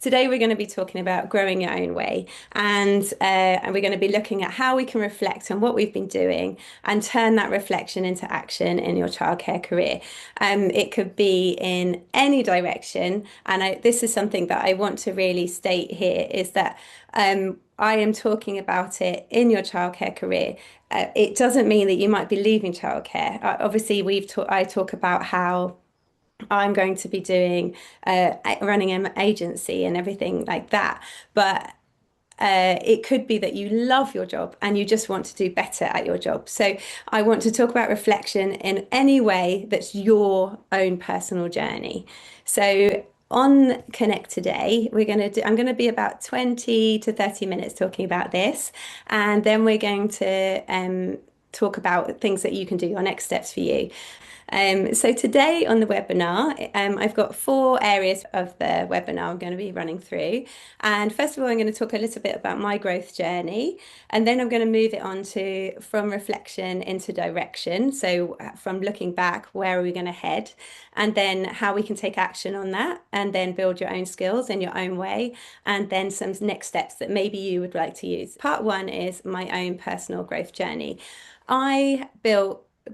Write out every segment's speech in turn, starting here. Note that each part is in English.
Today we're going to be talking about growing your own way, and we're going to be looking at how we can reflect on what we've been doing and turn that reflection into action in your childcare career. It could be in any direction, and this is something that I want to really state here is that I am talking about it in your childcare career. It doesn't mean that you might be leaving childcare. Obviously, I talk about how I'm going to be doing running an agency and everything like that. But it could be that you love your job and you just want to do better at your job. So I want to talk about reflection in any way that's your own personal journey. So on Connect today, I'm going to be about 20 to 30 minutes talking about this. And then we're going to talk about things that you can do, your next steps for you. So today on the webinar, I've got four areas of the webinar I'm going to be running through. And first of all, I'm going to talk a little bit about my growth journey, and then I'm going to move it on to from reflection into direction. So from looking back, where are we going to head? And then how we can take action on that, and then build your own skills in your own way, and then some next steps that maybe you would like to use. Part one is my own personal growth journey.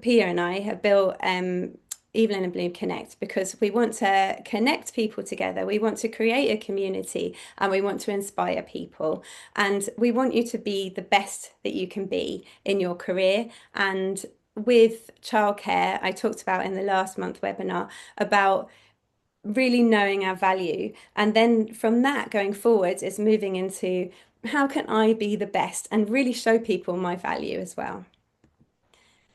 Pia and I have built Evelyn and Bloom Connect because we want to connect people together. We want to create a community and we want to inspire people. And we want you to be the best that you can be in your career. And with childcare, I talked about in the last month webinar about really knowing our value. And then from that going forward is moving into how can I be the best and really show people my value as well.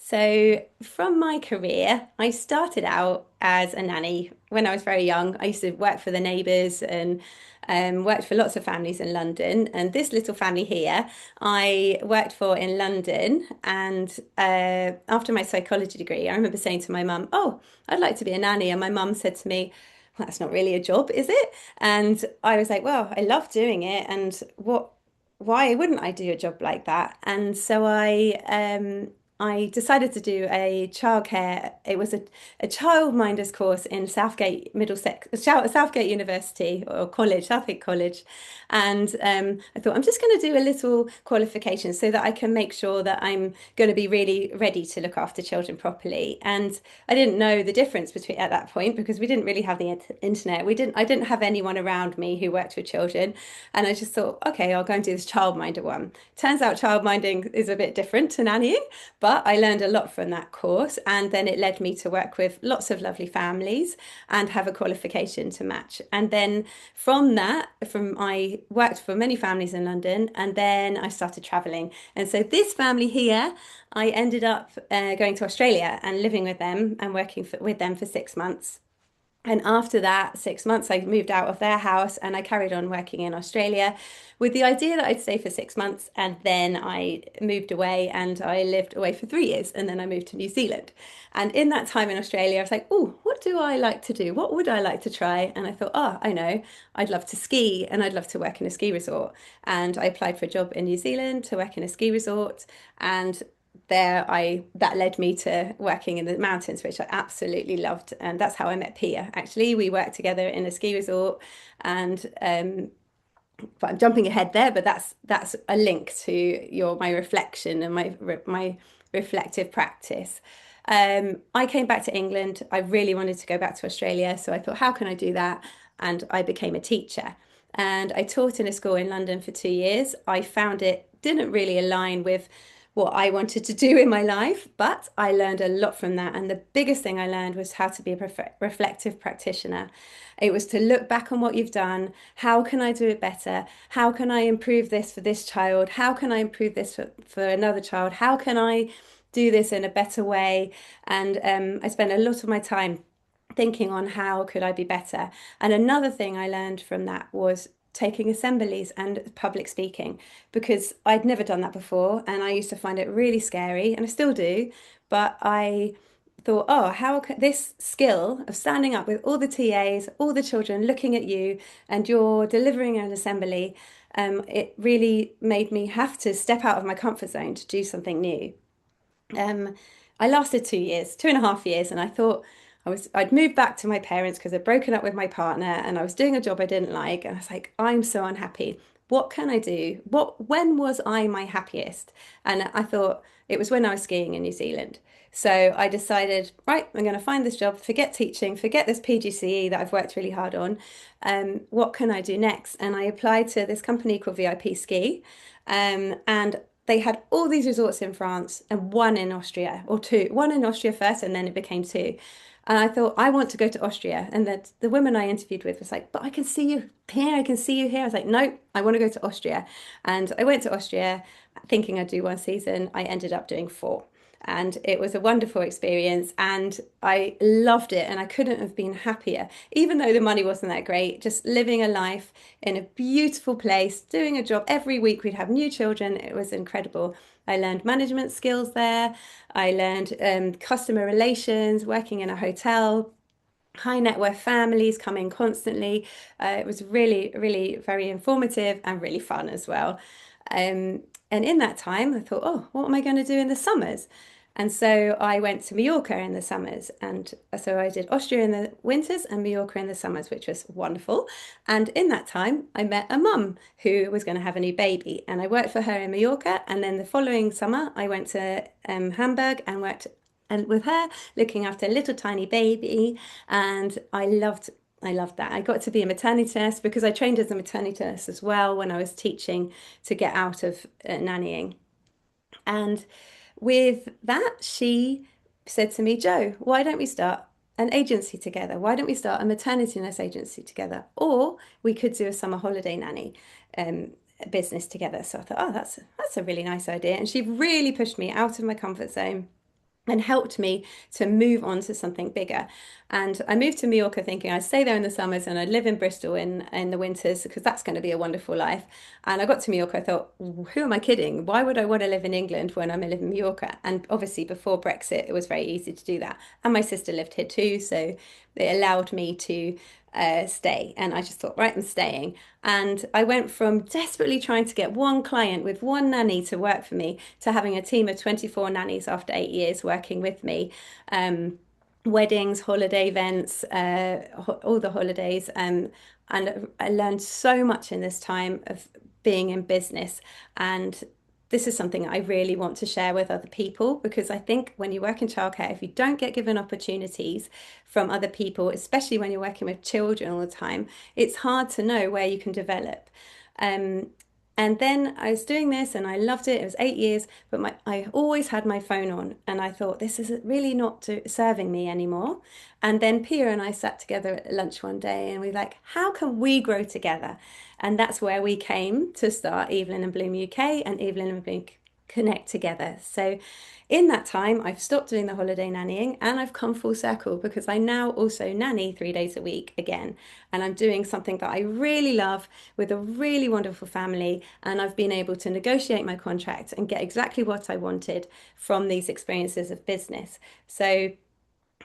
So, from my career, I started out as a nanny when I was very young. I used to work for the neighbours and worked for lots of families in London. And this little family here, I worked for in London. And after my psychology degree, I remember saying to my mum, "Oh, I'd like to be a nanny." And my mum said to me, "Well, that's not really a job, is it?" And I was like, "Well, I love doing it. And why wouldn't I do a job like that?" And so I decided to do a childcare. It was a childminders course in Southgate Middlesex, Southgate University or College, Southgate College. And I thought I'm just going to do a little qualification so that I can make sure that I'm going to be really ready to look after children properly. And I didn't know the difference between at that point because we didn't really have the internet. I didn't have anyone around me who worked with children. And I just thought, okay, I'll go and do this childminder one. Turns out childminding is a bit different to nannying, but I learned a lot from that course. And then it led me to work with lots of lovely families and have a qualification to match. And then from that, I worked for many families in London, and then I started traveling. And so this family here, I ended up going to Australia and living with them and working with them for 6 months. And after that 6 months, I moved out of their house and I carried on working in Australia with the idea that I'd stay for 6 months. And then I moved away and I lived away for 3 years. And then I moved to New Zealand. And in that time in Australia, I was like, oh, what do I like to do? What would I like to try? And I thought, oh, I know, I'd love to ski and I'd love to work in a ski resort. And I applied for a job in New Zealand to work in a ski resort. And that led me to working in the mountains, which I absolutely loved. And that's how I met Pia. Actually, we worked together in a ski resort, and but I'm jumping ahead there, but that's a link to my reflection and my reflective practice. I came back to England. I really wanted to go back to Australia, so I thought, how can I do that? And I became a teacher. And I taught in a school in London for 2 years. I found it didn't really align with what I wanted to do in my life, but I learned a lot from that. And the biggest thing I learned was how to be a reflective practitioner. It was to look back on what you've done. How can I do it better? How can I improve this for this child? How can I improve this for another child? How can I do this in a better way? And I spent a lot of my time thinking on how could I be better. And another thing I learned from that was taking assemblies and public speaking because I'd never done that before and I used to find it really scary and I still do, but I thought, oh, how can this skill of standing up with all the TAs, all the children looking at you and you're delivering an assembly, it really made me have to step out of my comfort zone to do something new. Um, I lasted 2 years, 2.5 years, and I thought, I'd moved back to my parents because I'd broken up with my partner and I was doing a job I didn't like. And I was like, I'm so unhappy. What can I do? When was I my happiest? And I thought it was when I was skiing in New Zealand. So I decided, right, I'm going to find this job, forget teaching, forget this PGCE that I've worked really hard on. What can I do next? And I applied to this company called VIP Ski. And they had all these resorts in France and one in Austria, or two, one in Austria first, and then it became two. And I thought, I want to go to Austria. And the woman I interviewed with was like, but I can see you here, I can see you here. I was like, no, I want to go to Austria. And I went to Austria thinking I'd do one season. I ended up doing four. And it was a wonderful experience and I loved it and I couldn't have been happier, even though the money wasn't that great, just living a life in a beautiful place, doing a job every week. We'd have new children. It was incredible. I learned management skills there. I learned customer relations, working in a hotel, high net worth families coming constantly. It was really, really very informative and really fun as well. And in that time, I thought, oh, what am I going to do in the summers? And so I went to Mallorca in the summers. And so I did Austria in the winters and Mallorca in the summers, which was wonderful. And in that time, I met a mum who was going to have a new baby. And I worked for her in Mallorca. And then the following summer, I went to Hamburg and worked and with her looking after a little tiny baby. And I loved that. I got to be a maternity nurse because I trained as a maternity nurse as well when I was teaching to get out of nannying. And with that, she said to me, Joe, why don't we start an agency together? Why don't we start a maternity nurse agency together? Or we could do a summer holiday nanny business together. So I thought, oh, that's a really nice idea. And she really pushed me out of my comfort zone and helped me to move on to something bigger. And I moved to Mallorca thinking I'd stay there in the summers and I'd live in Bristol in the winters because that's going to be a wonderful life. And I got to Mallorca, I thought, who am I kidding? Why would I want to live in England when I'm living in Mallorca? And obviously before Brexit, it was very easy to do that. And my sister lived here too, so it allowed me to stay. And I just thought, right, I'm staying. And I went from desperately trying to get one client with one nanny to work for me to having a team of 24 nannies after 8 years working with me. Weddings, holiday events, all the holidays. And I learned so much in this time of being in business. And this is something I really want to share with other people because I think when you work in childcare, if you don't get given opportunities from other people, especially when you're working with children all the time, it's hard to know where you can develop. Um, and then I was doing this and I loved it. It was 8 years, but I always had my phone on and I thought this is really not serving me anymore. And then Pia and I sat together at lunch one day and we were like, how can we grow together? And that's where we came to start Evelyn and Bloom UK and Evelyn and Bloom Connect together. So in that time, I've stopped doing the holiday nannying and I've come full circle because I now also nanny 3 days a week again. And I'm doing something that I really love with a really wonderful family. And I've been able to negotiate my contract and get exactly what I wanted from these experiences of business. So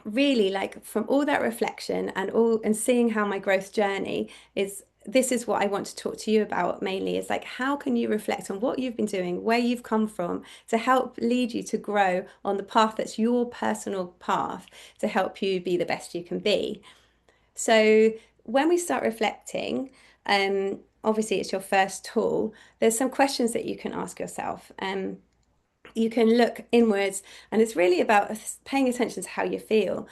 really like from all that reflection and seeing how my growth journey is, this is what I want to talk to you about mainly, is like how can you reflect on what you've been doing, where you've come from, to help lead you to grow on the path that's your personal path to help you be the best you can be. So when we start reflecting, obviously it's your first tool, there's some questions that you can ask yourself. You can look inwards and it's really about paying attention to how you feel.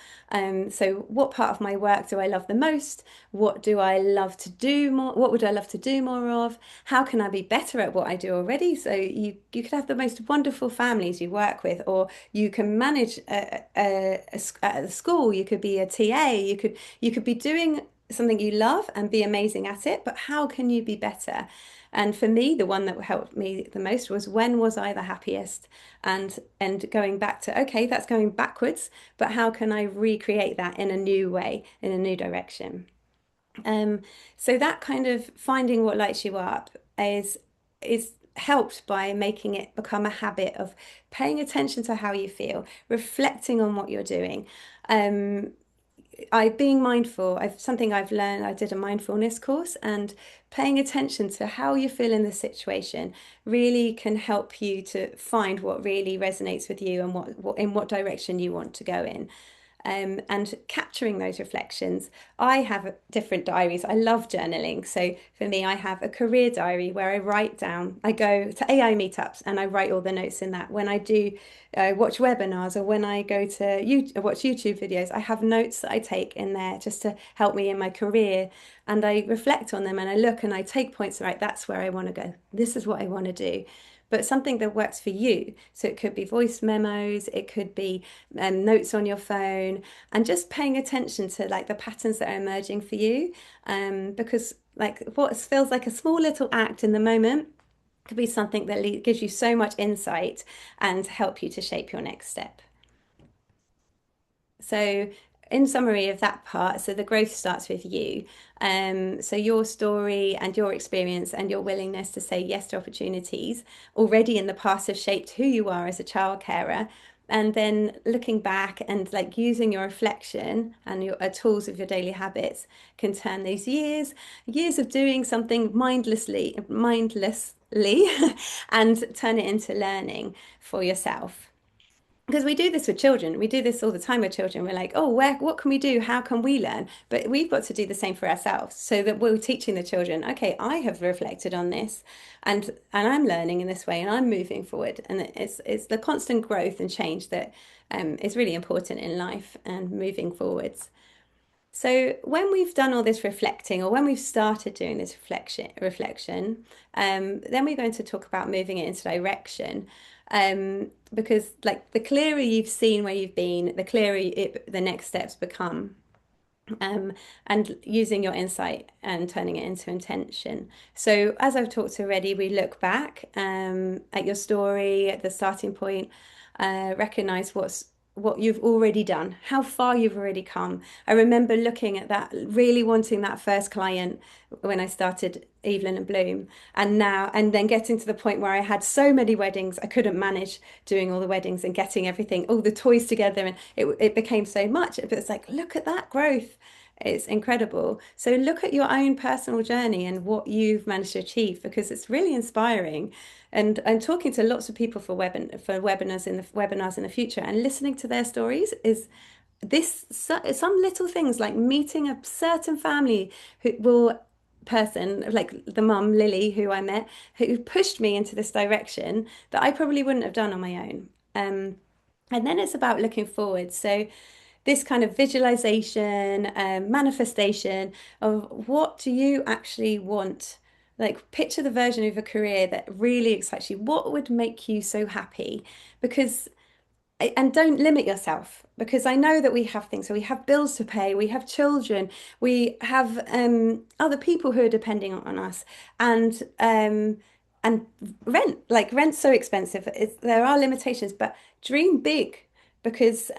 So what part of my work do I love the most? What do I love to do more? What would I love to do more of? How can I be better at what I do already? So you could have the most wonderful families you work with, or you can manage a school, you could be a TA, you could be doing something you love and be amazing at it, but how can you be better? And for me, the one that helped me the most was when was I the happiest? And going back to, okay, that's going backwards, but how can I recreate that in a new way, in a new direction? Um, so that kind of finding what lights you up is helped by making it become a habit of paying attention to how you feel, reflecting on what you're doing. Um, being mindful, something I've learned, I did a mindfulness course, and paying attention to how you feel in the situation really can help you to find what really resonates with you and what in what direction you want to go in. and capturing those reflections. I have different diaries. I love journaling. So for me, I have a career diary where I write down, I go to AI meetups and I write all the notes in that. When I do watch webinars or when I go to watch YouTube videos, I have notes that I take in there just to help me in my career. And I reflect on them and I look and I take points, right, that's where I want to go. This is what I want to do, but something that works for you. So it could be voice memos, it could be notes on your phone, and just paying attention to like the patterns that are emerging for you. Because like what feels like a small little act in the moment could be something that gives you so much insight and help you to shape your next step. So, in summary of that part, so the growth starts with you. So your story and your experience and your willingness to say yes to opportunities already in the past have shaped who you are as a child carer. And then looking back and like using your reflection and your tools of your daily habits can turn those years of doing something mindlessly, and turn it into learning for yourself, because we do this with children. We do this all the time with children. We're like, oh, what can we do? How can we learn? But we've got to do the same for ourselves, so that we're teaching the children, okay, I have reflected on this and I'm learning in this way and I'm moving forward. And it's the constant growth and change that is really important in life and moving forwards. So when we've done all this reflecting, or when we've started doing this reflection, then we're going to talk about moving it into direction. Because like the clearer you've seen where you've been, the clearer the next steps become. And using your insight and turning it into intention. So, as I've talked already, we look back at your story, at the starting point, recognize what you've already done, how far you've already come. I remember looking at that, really wanting that first client when I started Evelyn and Bloom, and then getting to the point where I had so many weddings, I couldn't manage doing all the weddings and getting everything, all the toys together, and it became so much. But it's like, look at that growth. It's incredible. So look at your own personal journey and what you've managed to achieve, because it's really inspiring. And I'm talking to lots of people for webinars in the future, and listening to their stories is this some little things like meeting a certain family who will person like the mum Lily who I met, who pushed me into this direction that I probably wouldn't have done on my own. And then it's about looking forward. So this kind of visualization, manifestation of what do you actually want? Like, picture the version of a career that really excites you. What would make you so happy? Because and don't limit yourself, because I know that we have things. So we have bills to pay, we have children, we have other people who are depending on us, and rent. Like rent's so expensive. There are limitations, but dream big, because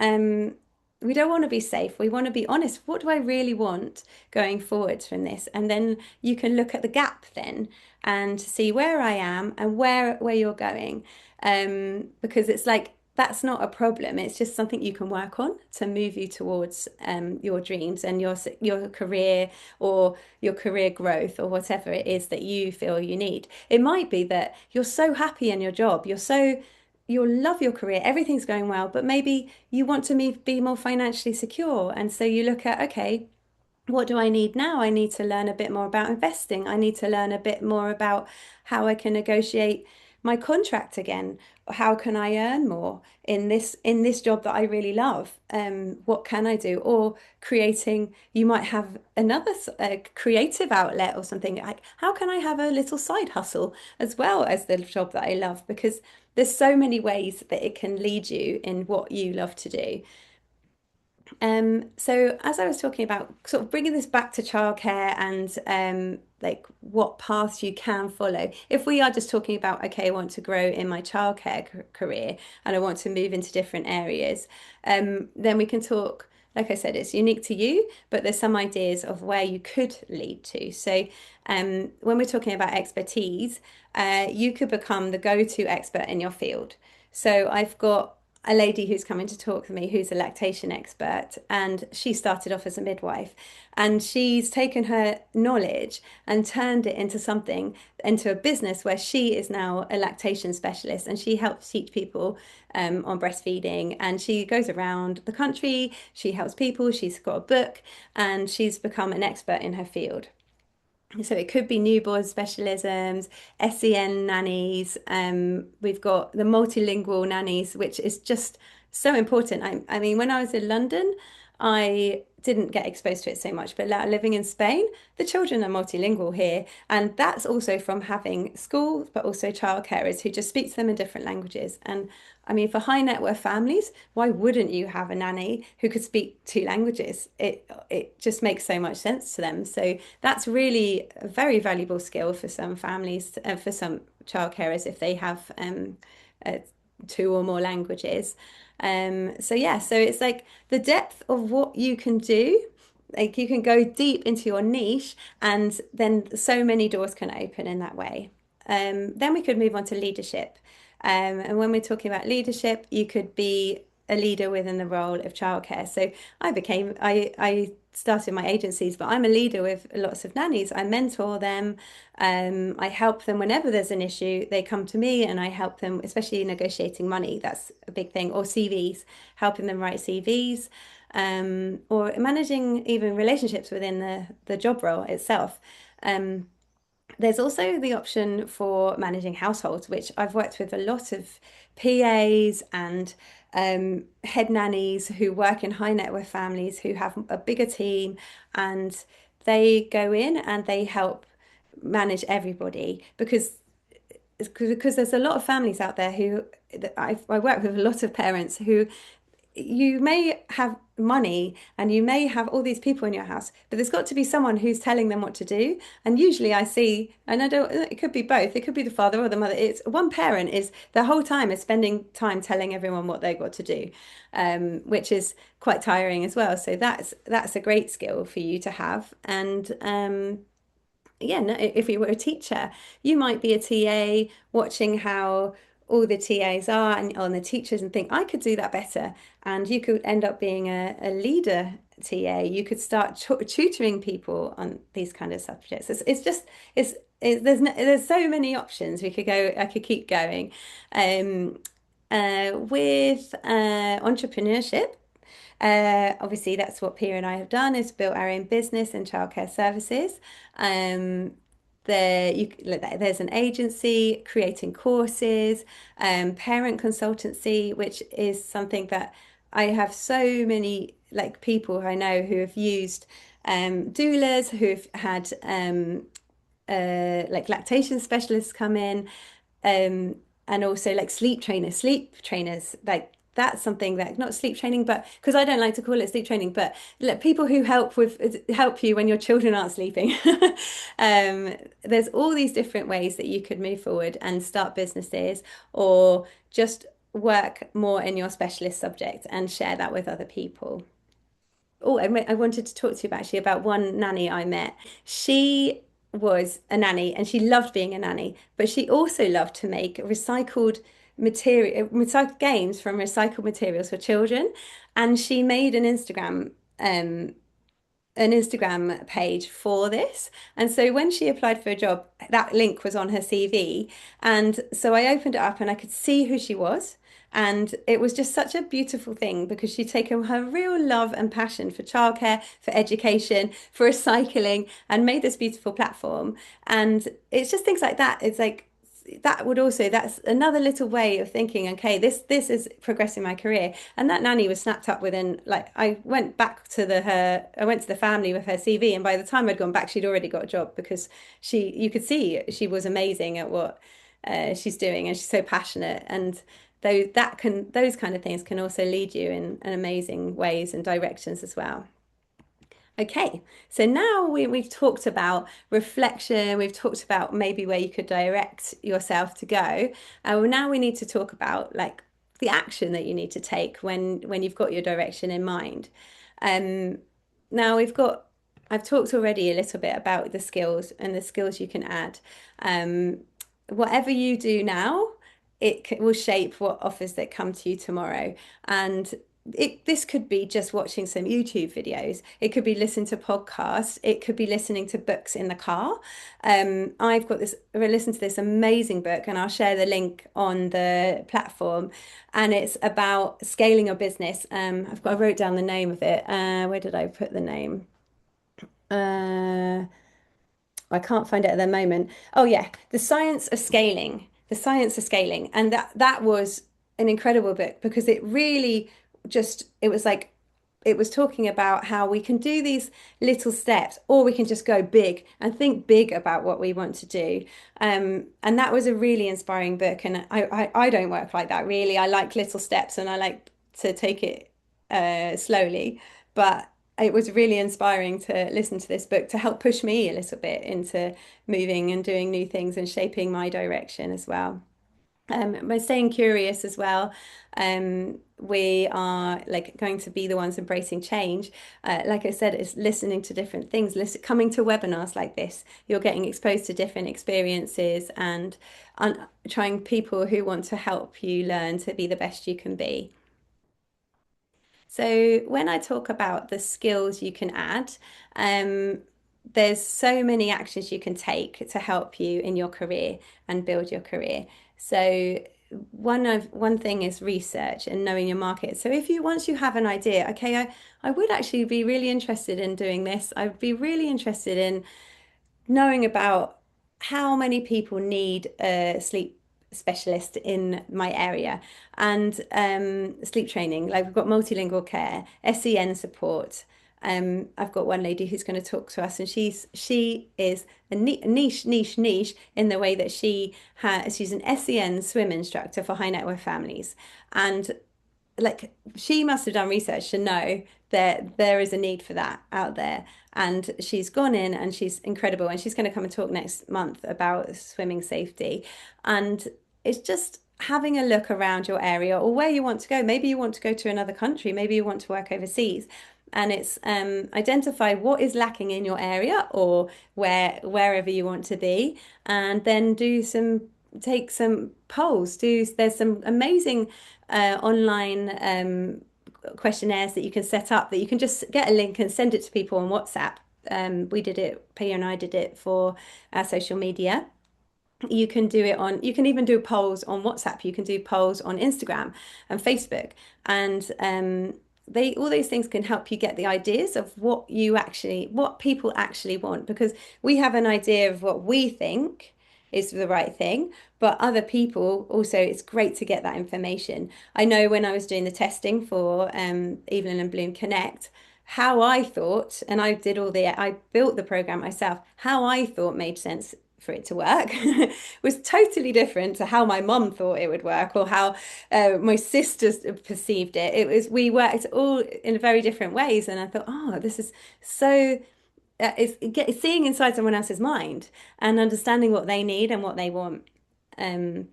we don't want to be safe. We want to be honest. What do I really want going forwards from this? And then you can look at the gap then and see where I am and where you're going. Because it's like that's not a problem. It's just something you can work on to move you towards your dreams and your career, or your career growth, or whatever it is that you feel you need. It might be that you're so happy in your job, you love your career, everything's going well, but maybe you want to be more financially secure. And so you look at, okay, what do I need now? I need to learn a bit more about investing. I need to learn a bit more about how I can negotiate my contract again. How can I earn more in this job that I really love? What can I do? Or creating, you might have another creative outlet or something. Like, how can I have a little side hustle as well as the job that I love? Because there's so many ways that it can lead you in what you love to do. So as I was talking about, sort of bringing this back to childcare and like what paths you can follow. If we are just talking about, okay, I want to grow in my childcare career and I want to move into different areas, then we can talk. Like I said, it's unique to you, but there's some ideas of where you could lead to. So, when we're talking about expertise, you could become the go-to expert in your field. So, a lady who's coming to talk with me who's a lactation expert, and she started off as a midwife, and she's taken her knowledge and turned it into something, into a business where she is now a lactation specialist, and she helps teach people on breastfeeding, and she goes around the country, she helps people, she's got a book, and she's become an expert in her field. So it could be newborn specialisms, SEN nannies. We've got the multilingual nannies, which is just so important. I mean, when I was in London, I didn't get exposed to it so much, but now living in Spain, the children are multilingual here. And that's also from having schools, but also childcarers who just speak to them in different languages. And I mean, for high net worth families, why wouldn't you have a nanny who could speak two languages? It just makes so much sense to them. So that's really a very valuable skill for some families, for some child carers if they have uh, two or more languages. So yeah, so it's like the depth of what you can do. Like you can go deep into your niche, and then so many doors can open in that way. Then we could move on to leadership. And when we're talking about leadership, you could be a leader within the role of childcare. So I started my agencies, but I'm a leader with lots of nannies. I mentor them. I help them whenever there's an issue. They come to me and I help them, especially negotiating money. That's a big thing. Or CVs, helping them write CVs, or managing even relationships within the job role itself. There's also the option for managing households, which I've worked with a lot of PAs and head nannies who work in high net worth families who have a bigger team, and they go in and they help manage everybody because there's a lot of families out there who I work with a lot of parents who you may have money and you may have all these people in your house, but there's got to be someone who's telling them what to do. And usually I see, and I don't, it could be both, it could be the father or the mother. It's one parent is the whole time is spending time telling everyone what they've got to do, which is quite tiring as well. So that's a great skill for you to have. And yeah, no, if you were a teacher, you might be a TA watching how all the TAs are and on the teachers and think, I could do that better. And you could end up being a leader TA. You could start tutoring people on these kind of subjects. It's just, there's so many options. We could go, I could keep going. Um, with entrepreneurship, obviously, that's what Pia and I have done is built our own business in childcare services. Um, there's an agency creating courses, parent consultancy, which is something that I have so many like people I know who have used doulas, who've had like lactation specialists come in, um, and also like sleep trainers, like that's something that not sleep training, but because I don't like to call it sleep training, but like, people who help you when your children aren't sleeping. There's all these different ways that you could move forward and start businesses, or just work more in your specialist subject and share that with other people. Oh, I wanted to talk to you about actually about one nanny I met. She was a nanny and she loved being a nanny, but she also loved to make recycled games from recycled materials for children. And she made um, an Instagram page for this. And so when she applied for a job, that link was on her CV. And so I opened it up and I could see who she was. And it was just such a beautiful thing because she'd taken her real love and passion for childcare, for education, for recycling, and made this beautiful platform. And it's just things like that. It's like that would also, that's another little way of thinking, okay, this is progressing my career. And that nanny was snapped up within, like, I went to the family with her CV, and by the time I'd gone back she'd already got a job because you could see she was amazing at what she's doing, and she's so passionate. And those kind of things can also lead you in amazing ways and directions as well. Okay, so now we've talked about reflection, we've talked about maybe where you could direct yourself to go. Well, now we need to talk about like the action that you need to take when you've got your direction in mind. Um, now I've talked already a little bit about the skills and the skills you can add. Um, Whatever you do now, will shape what offers that come to you tomorrow. And this could be just watching some YouTube videos. It could be listening to podcasts. It could be listening to books in the car. I've got this, I listened to this amazing book, and I'll share the link on the platform. And it's about scaling your business. I wrote down the name of it. Where did I put the name? Uh, I can't find it at the moment. Oh yeah, The Science of Scaling. The Science of Scaling. And that was an incredible book because it really just it was like it was talking about how we can do these little steps, or we can just go big and think big about what we want to do. And that was a really inspiring book. And I don't work like that really. I like little steps, and I like to take it slowly. But it was really inspiring to listen to this book to help push me a little bit into moving and doing new things and shaping my direction as well. By staying curious as well, we are like going to be the ones embracing change. Like I said, it's listening to different things, coming to webinars like this. You're getting exposed to different experiences and trying people who want to help you learn to be the best you can be. So when I talk about the skills you can add, um, there's so many actions you can take to help you in your career and build your career. So one thing is research and knowing your market. So if you once you have an idea, okay, I would actually be really interested in doing this. I'd be really interested in knowing about how many people need a sleep specialist in my area, and sleep training. Like we've got multilingual care, SEN support. I've got one lady who's going to talk to us, and she is a niche in the way that she's an SEN swim instructor for high net worth families, and like she must have done research to know that there is a need for that out there. And she's gone in and she's incredible. And she's going to come and talk next month about swimming safety. And it's just having a look around your area or where you want to go. Maybe you want to go to another country, maybe you want to work overseas. And it's identify what is lacking in your area or wherever you want to be, and then take some polls. There's some amazing online questionnaires that you can set up that you can just get a link and send it to people on WhatsApp. We did it, Pia and I did it for our social media. You can even do polls on WhatsApp. You can do polls on Instagram and Facebook. And all those things can help you get the ideas of what people actually want, because we have an idea of what we think is the right thing, but other people also, it's great to get that information. I know when I was doing the testing for Evelyn and Bloom Connect, how I thought, and I built the program myself, how I thought made sense for it to work was totally different to how my mum thought it would work, or how my sisters perceived it. We worked all in very different ways, and I thought, oh, this is so seeing inside someone else's mind and understanding what they need and what they want. Um,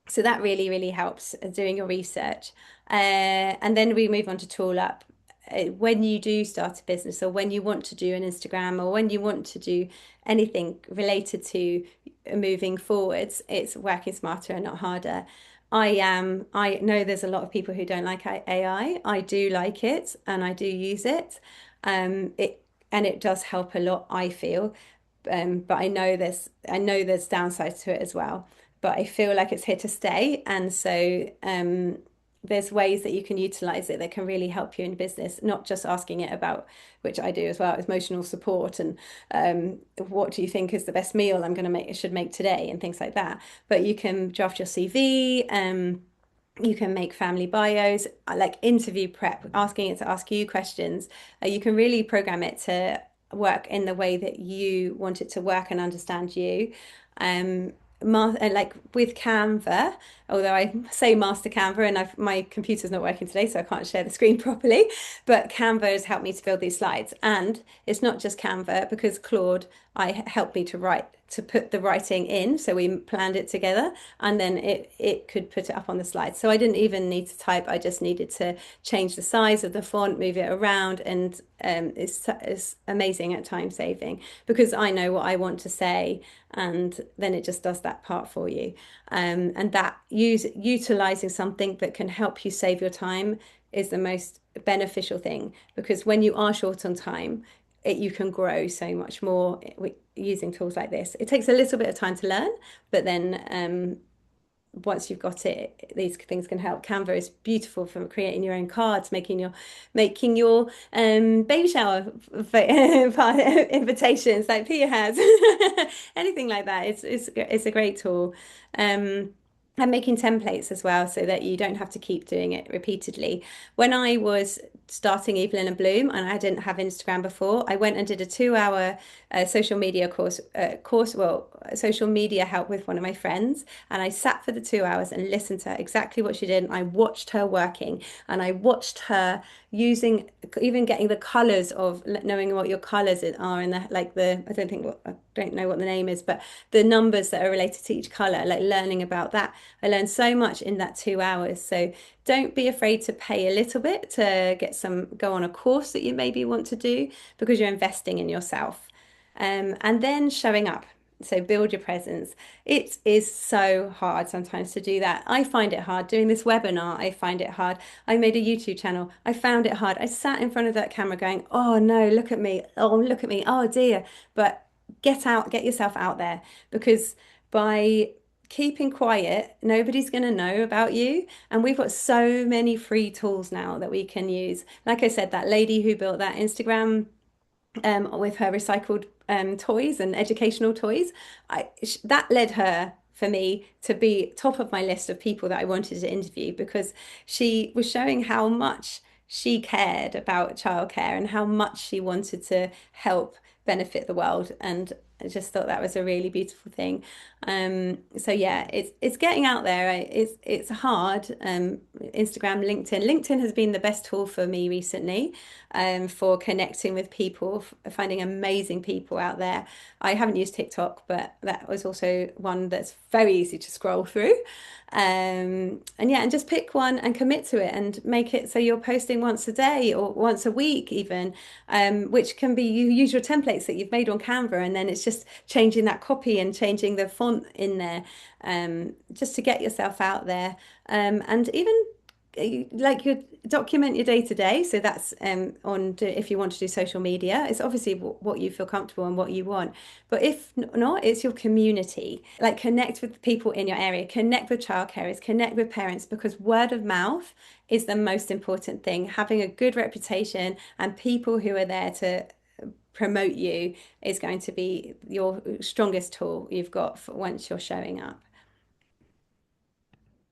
so that really, really helps doing your research. And then we move on to tool up. When you do start a business, or when you want to do an Instagram, or when you want to do anything related to moving forwards, it's working smarter and not harder. I know there's a lot of people who don't like AI. I do like it and I do use it. It does help a lot, I feel. But I know there's downsides to it as well. But I feel like it's here to stay. And so there's ways that you can utilize it that can really help you in business, not just asking it about, which I do as well, emotional support and what do you think is the best meal I'm going to should make today, and things like that. But you can draft your CV. You can make family bios, like interview prep, asking it to ask you questions. You can really program it to work in the way that you want it to work and understand you. Like with Canva, although I say master Canva and my computer's not working today, so I can't share the screen properly, but Canva has helped me to build these slides. And it's not just Canva, because Claude helped me to write to put the writing in. So we planned it together, and then it could put it up on the slide. So I didn't even need to type. I just needed to change the size of the font, move it around, and it's amazing at time saving because I know what I want to say, and then it just does that part for you. And that utilizing something that can help you save your time is the most beneficial thing because when you are short on time, you can grow so much more using tools like this. It takes a little bit of time to learn, but then once you've got it, these things can help. Canva is beautiful for creating your own cards, making your baby shower invitations like Pia has, anything like that. It's a great tool. And making templates as well so that you don't have to keep doing it repeatedly. When I was starting Evelyn and Bloom and I didn't have Instagram before, I went and did a 2 hour social media social media help with one of my friends. And I sat for the 2 hours and listened to exactly what she did. And I watched her working and I watched her using, even getting the colors of knowing what your colors are in I don't know what the name is, but the numbers that are related to each color, like learning about that. I learned so much in that 2 hours. So don't be afraid to pay a little bit to go on a course that you maybe want to do because you're investing in yourself. And then showing up. So build your presence. It is so hard sometimes to do that. I find it hard doing this webinar. I find it hard. I made a YouTube channel. I found it hard. I sat in front of that camera going, oh no, look at me. Oh, look at me. Oh dear. But get yourself out there because by keeping quiet, nobody's going to know about you. And we've got so many free tools now that we can use. Like I said, that lady who built that Instagram with her recycled toys and educational toys, that led her for me to be top of my list of people that I wanted to interview because she was showing how much she cared about childcare and how much she wanted to help benefit the world. And I just thought that was a really beautiful thing. So yeah, it's getting out there. It's hard. Instagram, LinkedIn. LinkedIn has been the best tool for me recently, for connecting with people, finding amazing people out there. I haven't used TikTok, but that was also one that's very easy to scroll through. And yeah, and just pick one and commit to it and make it so you're posting once a day or once a week even, which can be you use your templates that you've made on Canva and then it's just changing that copy and changing the font in there, just to get yourself out there, and even like you document your day to day. So that's if you want to do social media, it's obviously what you feel comfortable and what you want. But if not, it's your community. Like connect with people in your area, connect with childcarers, connect with parents, because word of mouth is the most important thing. Having a good reputation and people who are there to promote you is going to be your strongest tool you've got for once you're showing up.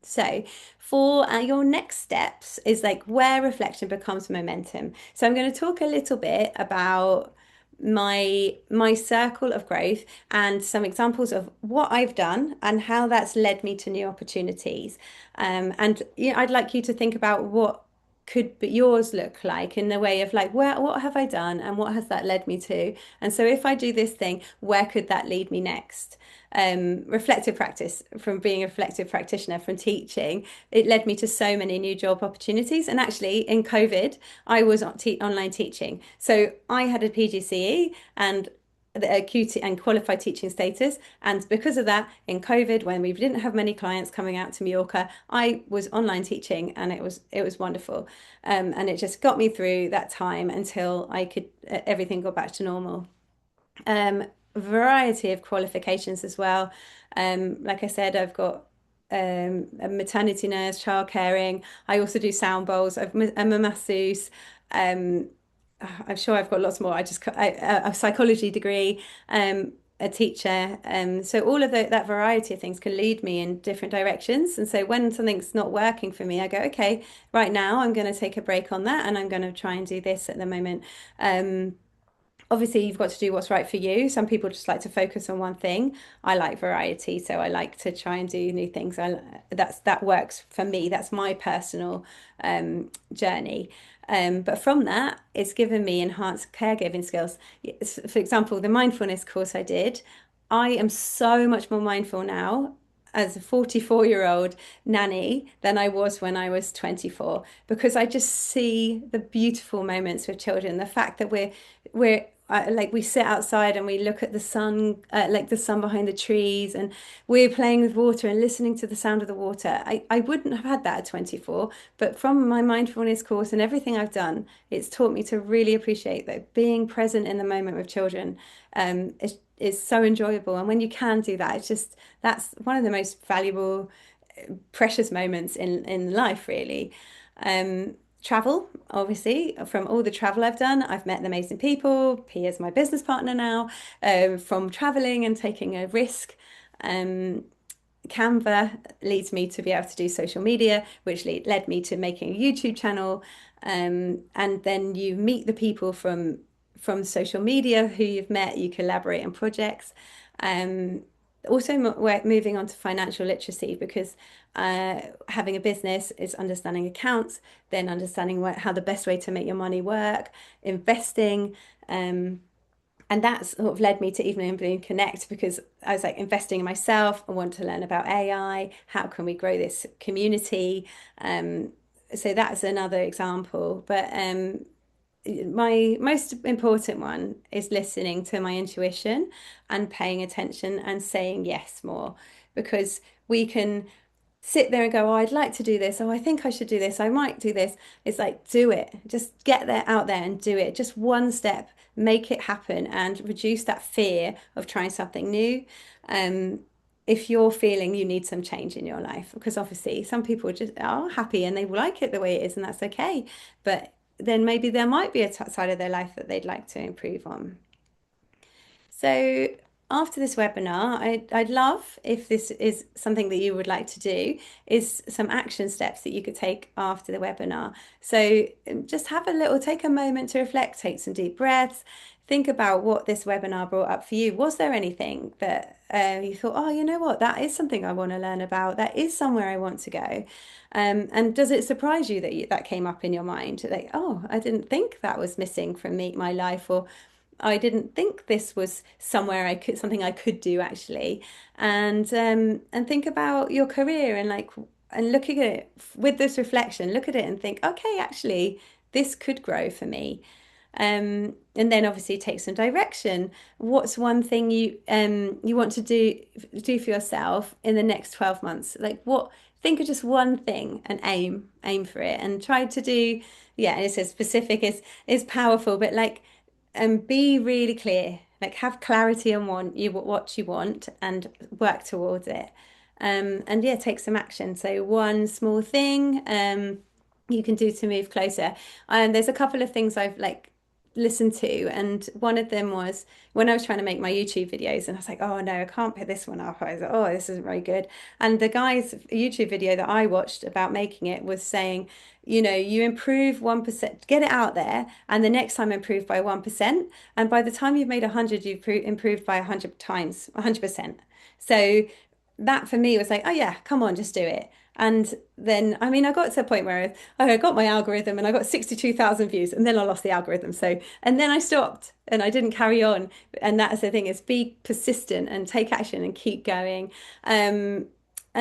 So, for your next steps is like where reflection becomes momentum. So, I'm going to talk a little bit about my circle of growth and some examples of what I've done and how that's led me to new opportunities. And I'd like you to think about what could be yours look like in the way of like what have I done and what has that led me to? And so if I do this thing, where could that lead me next? Reflective practice, from being a reflective practitioner, from teaching, it led me to so many new job opportunities. And actually, in COVID, I was online teaching. So I had a PGCE and the QT and qualified teaching status. And because of that, in COVID, when we didn't have many clients coming out to Mallorca, I was online teaching, and it was wonderful. And it just got me through that time until I could everything got back to normal. Variety of qualifications as well. Like I said, I've got a maternity nurse, child caring. I also do sound bowls. I'm a masseuse. Um, I'm sure I've got lots more. A psychology degree, a teacher. So all of that variety of things can lead me in different directions. And so when something's not working for me, I go, okay, right now I'm going to take a break on that, and I'm going to try and do this at the moment. Obviously, you've got to do what's right for you. Some people just like to focus on one thing. I like variety, so I like to try and do new things. That works for me. That's my personal journey. But from that, it's given me enhanced caregiving skills. For example, the mindfulness course I did, I am so much more mindful now as a 44-year-old nanny than I was when I was 24 because I just see the beautiful moments with children. The fact that we're like we sit outside and we look at the sun, like the sun behind the trees, and we're playing with water and listening to the sound of the water. I wouldn't have had that at 24, but from my mindfulness course and everything I've done, it's taught me to really appreciate that being present in the moment with children is so enjoyable. And when you can do that, it's just that's one of the most valuable, precious moments in life, really. Travel, obviously, from all the travel I've done, I've met amazing people. P is my business partner now, from traveling and taking a risk. Um, Canva leads me to be able to do social media, which led me to making a YouTube channel. And then you meet the people from social media who you've met, you collaborate on projects. Um, Also, we're moving on to financial literacy because having a business is understanding accounts, then understanding how the best way to make your money work, investing. And that's sort of led me to Evelyn Bloom Connect because I was like investing in myself. I want to learn about AI. How can we grow this community? So that's another example. But my most important one is listening to my intuition and paying attention and saying yes more because we can sit there and go, oh, I'd like to do this. Oh, I think I should do this. I might do this. It's like, do it. Just get there out there and do it. Just one step, make it happen and reduce that fear of trying something new. Um, if you're feeling you need some change in your life, because obviously some people just are happy and they will like it the way it is, and that's okay. But then maybe there might be a side of their life that they'd like to improve on. So after this webinar, I'd love if this is something that you would like to do, is some action steps that you could take after the webinar. So just have a little, take a moment to reflect, take some deep breaths, think about what this webinar brought up for you. Was there anything that you thought, oh, you know what, that is something I want to learn about, that is somewhere I want to go? And does it surprise you that that came up in your mind? Like, oh, I didn't think that was missing from my life, or I didn't think this was somewhere I could something I could do actually, and think about your career and like and looking at it with this reflection, look at it and think, okay, actually, this could grow for me. And then obviously take some direction. What's one thing you want to do for yourself in the next 12 months? Like what, think of just one thing and aim for it and try to do, yeah, and it says specific is powerful, but like be really clear, like have clarity on what you want and work towards it. And yeah, take some action. So one small thing you can do to move closer. And there's a couple of things I've like listened to, and one of them was when I was trying to make my YouTube videos, and I was like, oh no, I can't put this one up. I was like, oh, this isn't very good. And the guy's YouTube video that I watched about making it was saying, you know, you improve 1%, get it out there, and the next time improve by 1%. And by the time you've made 100, you've improved by 100 times, 100%. So that for me was like, oh yeah, come on, just do it. And then, I mean, I got to a point where I got my algorithm and I got 62,000 views, and then I lost the algorithm. So, and then I stopped and I didn't carry on. And that's the thing, is be persistent and take action and keep going. And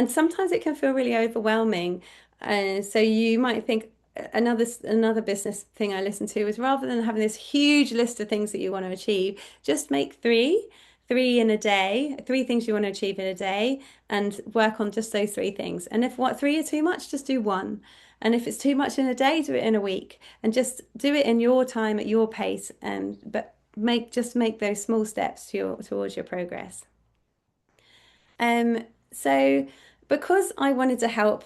sometimes it can feel really overwhelming. So you might think another business thing I listened to was, rather than having this huge list of things that you want to achieve, just make three in a day, three things you want to achieve in a day, and work on just those three things. And if what three are too much, just do one. And if it's too much in a day, do it in a week, and just do it in your time at your pace. But make those small steps towards your progress. So because I wanted to help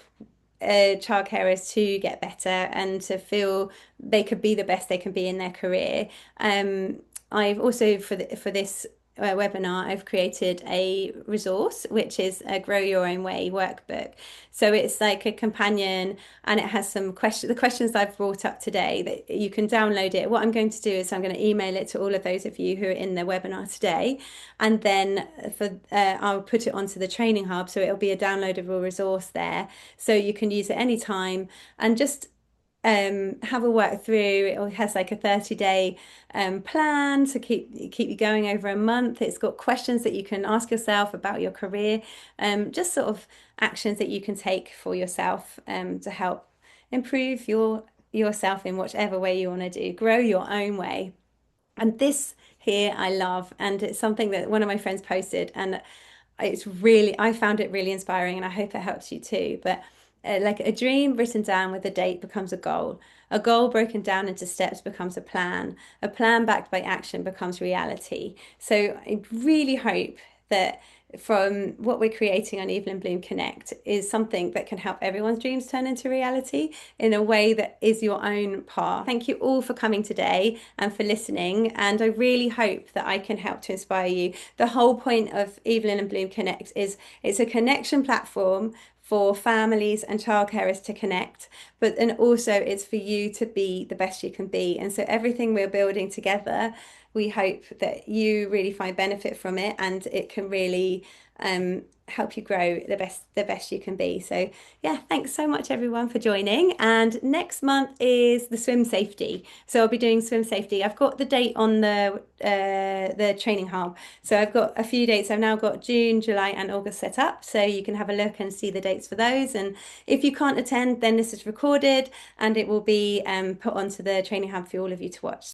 child carers to get better and to feel they could be the best they can be in their career, I've also for this webinar, I've created a resource which is a Grow Your Own Way workbook. So it's like a companion, and it has some questions, the questions I've brought up today, that you can download it. What I'm going to do is I'm going to email it to all of those of you who are in the webinar today, and then I'll put it onto the training hub, so it'll be a downloadable resource there, so you can use it anytime and just have a work through. It has like a 30-day plan to keep you going over a month. It's got questions that you can ask yourself about your career, just sort of actions that you can take for yourself to help improve yourself in whichever way you want to do, grow your own way. And this here I love, and it's something that one of my friends posted, and I found it really inspiring, and I hope it helps you too. But like a dream written down with a date becomes a goal broken down into steps becomes a plan backed by action becomes reality. So I really hope that from what we're creating on Evelyn Bloom Connect is something that can help everyone's dreams turn into reality in a way that is your own path. Thank you all for coming today and for listening. And I really hope that I can help to inspire you. The whole point of Evelyn and Bloom Connect is it's a connection platform for families and childcarers to connect, but and also it's for you to be the best you can be. And so everything we're building together, we hope that you really find benefit from it, and it can really help you grow the best you can be. So yeah, thanks so much everyone for joining. And next month is the swim safety. So I'll be doing swim safety. I've got the date on the training hub. So I've got a few dates. I've now got June, July, and August set up. So you can have a look and see the dates for those. And if you can't attend, then this is recorded and it will be put onto the training hub for all of you to watch.